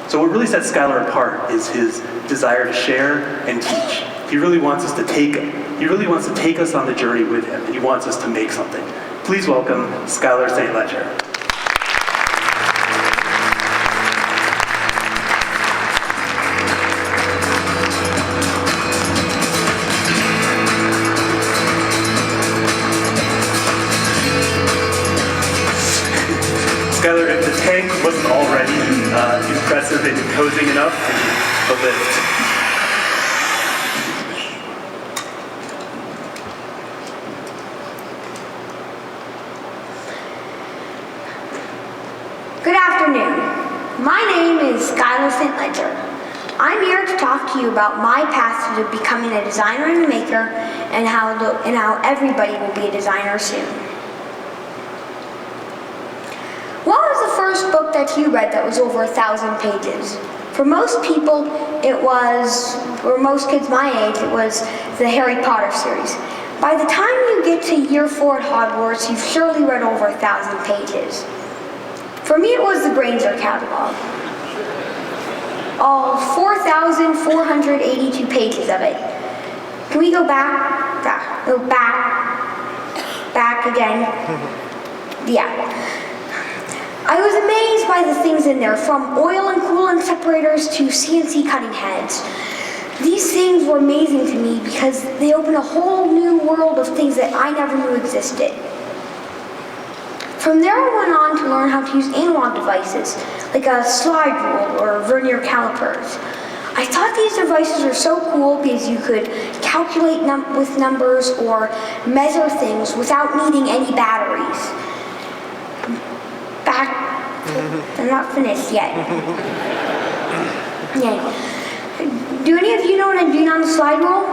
So what really sets Schuyler apart is his desire to share and teach. He really wants us to take us on the journey with him, and he wants us to make something. Please welcome Schuyler St. Ledger. Schuyler, if the tank wasn't already impressive and imposing enough, the lift. Good afternoon. My name is Schuyler St. Ledger. I'm here to talk to you about my path to becoming a designer and a maker, and how everybody will be a designer soon. What was the first book that you read that was over 1,000 pages? For most people, or most kids my age, it was the Harry Potter series. By the time you get to year 4 at Hogwarts, you've surely read over 1,000 pages. For me, it was the Granger catalog. All 4,482 pages of it. Can we go back? Back again. Yeah. I was amazed by the things in there, from oil and coolant separators to CNC cutting heads. These things were amazing to me because they opened a whole new world of things that I never knew existed. From there I went on to learn how to use analog devices, like a slide rule or vernier calipers. I thought these devices were so cool because you could calculate with numbers or measure things without needing any batteries. I'm not finished yet. Yeah. Do any of you know what I'm doing on the slide rule?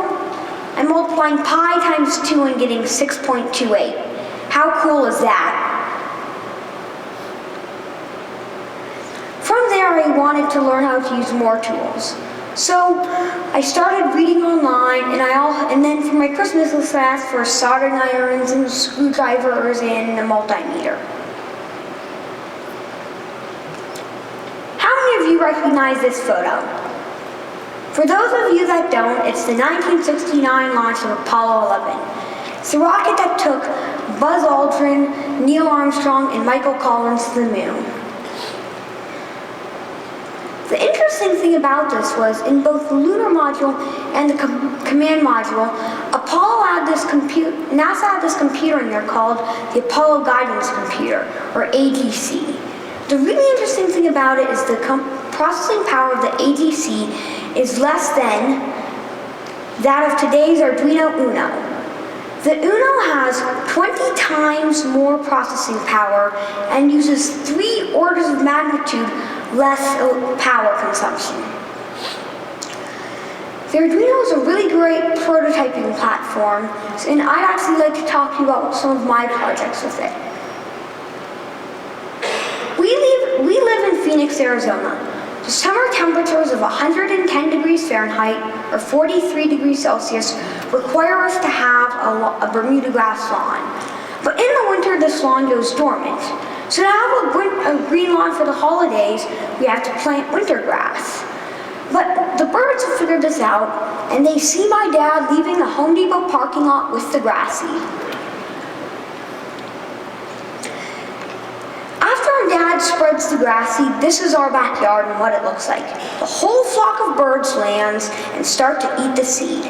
I'm multiplying pi times 2 and getting 6.28. How cool is that? From there, I wanted to learn how to use more tools. So I started reading online, and then for my Christmas list I asked for soldering irons and screwdrivers and a multimeter. You recognize this photo. For those of you that don't, it's the 1969 launch of Apollo 11. It's the rocket that took Buzz Aldrin, Neil Armstrong, and Michael Collins to the moon. The interesting thing about this was, in both the lunar module and the command module, NASA had this computer in there called the Apollo Guidance Computer, or AGC. The really interesting thing about it is the processing power of the AGC is less than that of today's Arduino Uno. The Uno has 20 times more processing power and uses 3 orders of magnitude less power consumption. The Arduino is a really great prototyping platform, and I'd actually like to talk to you about some of my projects with it. We live in Phoenix, Arizona. The summer temperatures of 110 degrees Fahrenheit or 43 degrees Celsius require us to have a Bermuda grass lawn. But in the winter, this lawn goes dormant. So to have a green lawn for the holidays, we have to plant winter grass. But the birds have figured this out, and they see my dad leaving the Home Depot parking lot with the grass seed. Dad spreads the grass seed. This is our backyard and what it looks like. The whole flock of birds lands and start to eat the seed.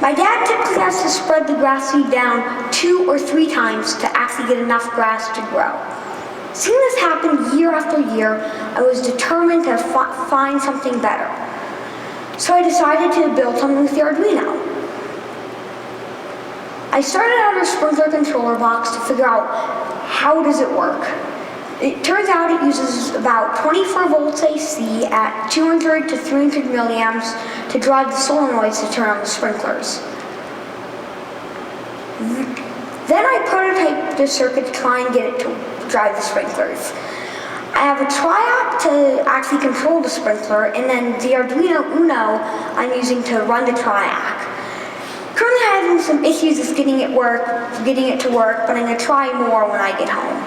My dad typically has to spread the grass seed down 2 or 3 times to actually get enough grass to grow. Seeing this happen year after year, I was determined to find something better. So I decided to build something with the Arduino. I started out a sprinkler controller box to figure out how does it work. It turns out it uses about 24 volts AC at 200 to 300 milliamps to drive the solenoids to turn on the sprinklers. Then I prototyped the circuit to try and get it to drive the sprinklers. I have a triac to actually control the sprinkler, and then the Arduino Uno I'm using to run the triac. Currently having some issues with getting it to work, but I'm going to try more when I get home.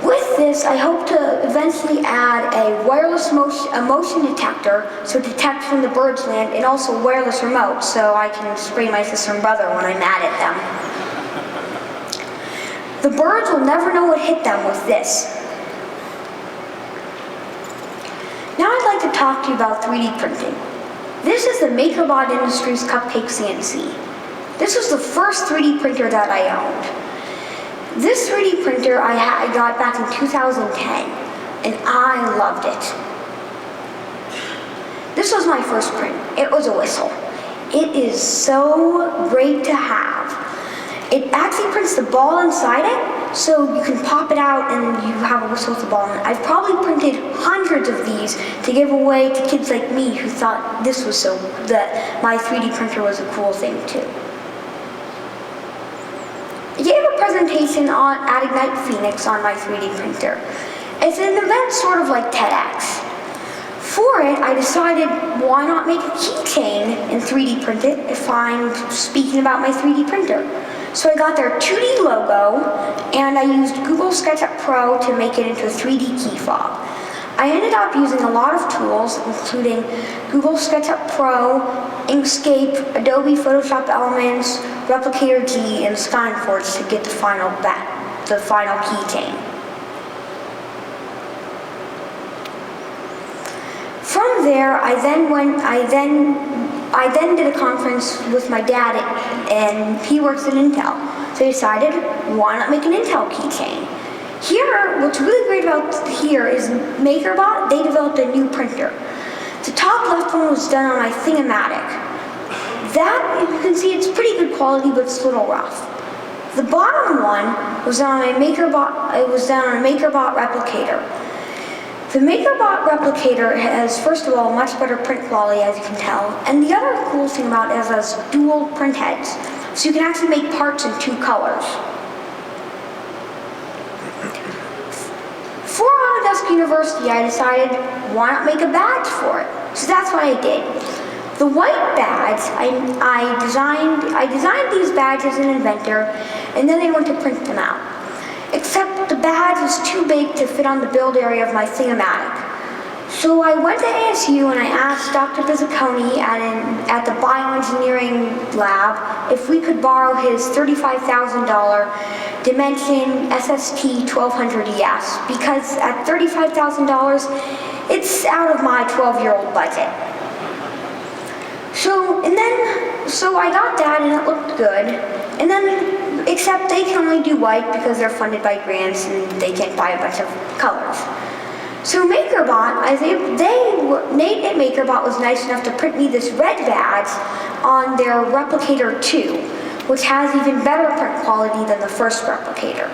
With this, this, I hope to eventually add a wireless motion detector so it detects when the birds land, and also wireless remote so I can spray my sister and brother when I'm mad at them. The birds will never know what hit them with this. Now I'd like to talk to you about 3D printing. This is the MakerBot Industries Cupcake CNC. This was the first 3D printer that I owned. This 3D printer I got back in 2010, and I loved it. This was my first print. It was a whistle. It is so great to have. It actually prints the ball inside it, so you can pop it out and you have a whistle with the ball in it. I've probably printed hundreds of these to give away to kids like me who thought this was that my 3D printer was a cool thing too. I gave a presentation at Ignite Phoenix on my 3D printer. It's an event sort of like TEDx. For it, I decided why not make a keychain and 3D print it if I'm speaking about my 3D printer. So I got their 2D logo, and I used Google SketchUp Pro to make it into a 3D key fob. I ended up using a lot of tools, including Google SketchUp Pro, Inkscape, Adobe Photoshop Elements, Replicator G, and Skyforge to get the final keychain. From there, I then did a conference with my dad, and he works at Intel. So I decided, why not make an Intel keychain? Here, what's really great about here is MakerBot, they developed a new printer. The top left one was done on my Thing-O-Matic. That, you can see it's pretty good quality, but it's a little rough. The bottom one was done on a MakerBot, it was done on a MakerBot replicator. The MakerBot replicator has, first of all, much better print quality, as you can tell, and the other cool thing about it is it has dual print heads, so you can actually make parts in 2 colors. For Autodesk University, I decided, why not make a badge for it? So that's what I did. The white badge, I designed these badges in Inventor, and then I went to print them out. Except the badge was too big to fit on the build area of my Thing-O-Matic. So I went to ASU and I asked Dr. Pizziconi at the bioengineering lab if we could borrow his $35,000 Dimension SST 1200ES, because at $35,000, it's out of my 12-year-old budget. So I got that and it looked good. And then, except they can only do white because they're funded by grants and they can't buy a bunch of colors. So MakerBot, Nate at MakerBot was nice enough to print me this red badge on their Replicator 2, which has even better print quality than the first Replicator.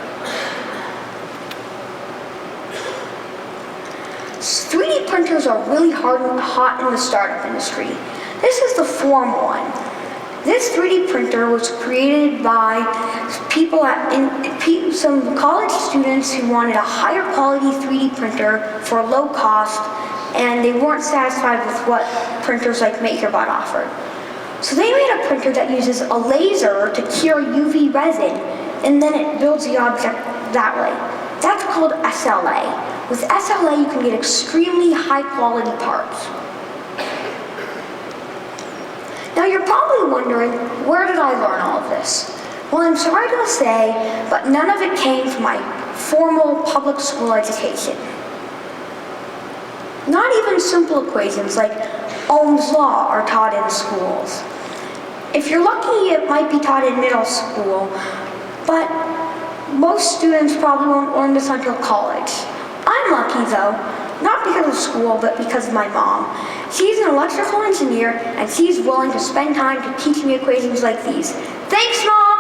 3D printers are really hot in the startup industry. This is the Form 1. This 3D printer was created by some college students who wanted a higher quality 3D printer for a low cost, and they weren't satisfied with what printers like MakerBot offered. So they made a printer that uses a laser to cure UV resin, and then it builds the object that way. That's called SLA. With SLA, you can get extremely high quality parts. Now you're probably wondering, where did I learn all of this? Well, I'm sorry to say, but none of it came from my formal public school education. Not even simple equations like Ohm's law are taught in schools. If you're lucky, it might be taught in middle school, but most students probably won't learn this until college. I'm lucky though, not because of school, but because of my mom. She's an electrical engineer, and she's willing to spend time to teach me equations like these. Thanks, Mom!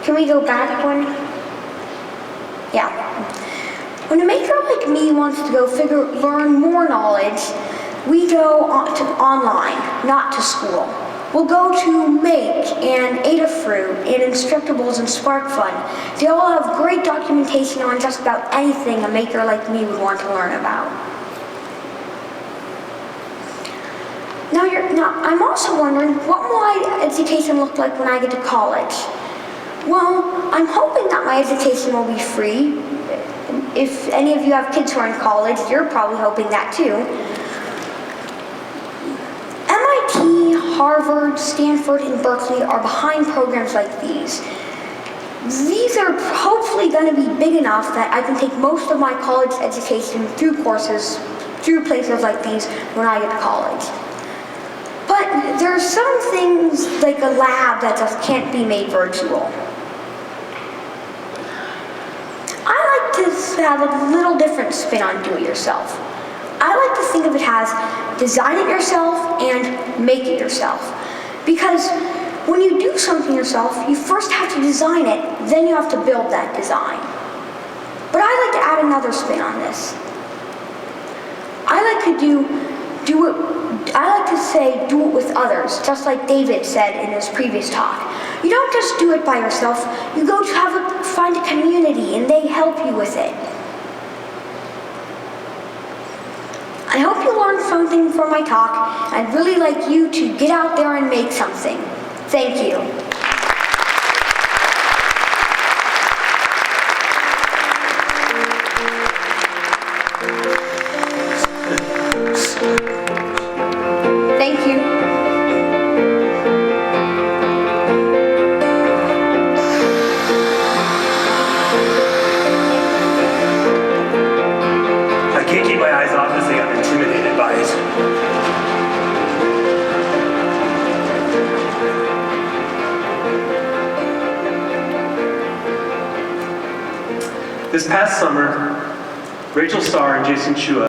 Can we go back one? Yeah. When a maker like me wants to go learn more knowledge, we go online, not to school. We'll go to Make and Adafruit and Instructables and Sparkfun. They all have great documentation on just about anything a maker like me would want to learn about. Now, I'm also wondering, what will my education look like when I get to college? Well, I'm hoping that my education will be free. If any of you have kids who are in college, you're probably hoping that too. MIT, Harvard, Stanford, and Berkeley are behind programs like these. These are hopefully going to be big enough that I can take most of my college education through courses, through places like these when I get to college. But there are some things like a lab that just can't be made virtual. I like to have a little different spin on do-it-yourself. I like to think of it as design it yourself and make it yourself. Because when you do something yourself, you first have to design it, then you have to build that design. But I like to add another spin on this. I like to say do it with others, just like David said in his previous talk. You don't just do it by yourself, you go to find a community and they help you with it. I hope you learned something from my talk. I'd really like you to get out there and make something. Thank you. Thank you. I can't keep my eyes off this thing. I'm intimidated by it. This past summer, Rachel Starr and Jason Chua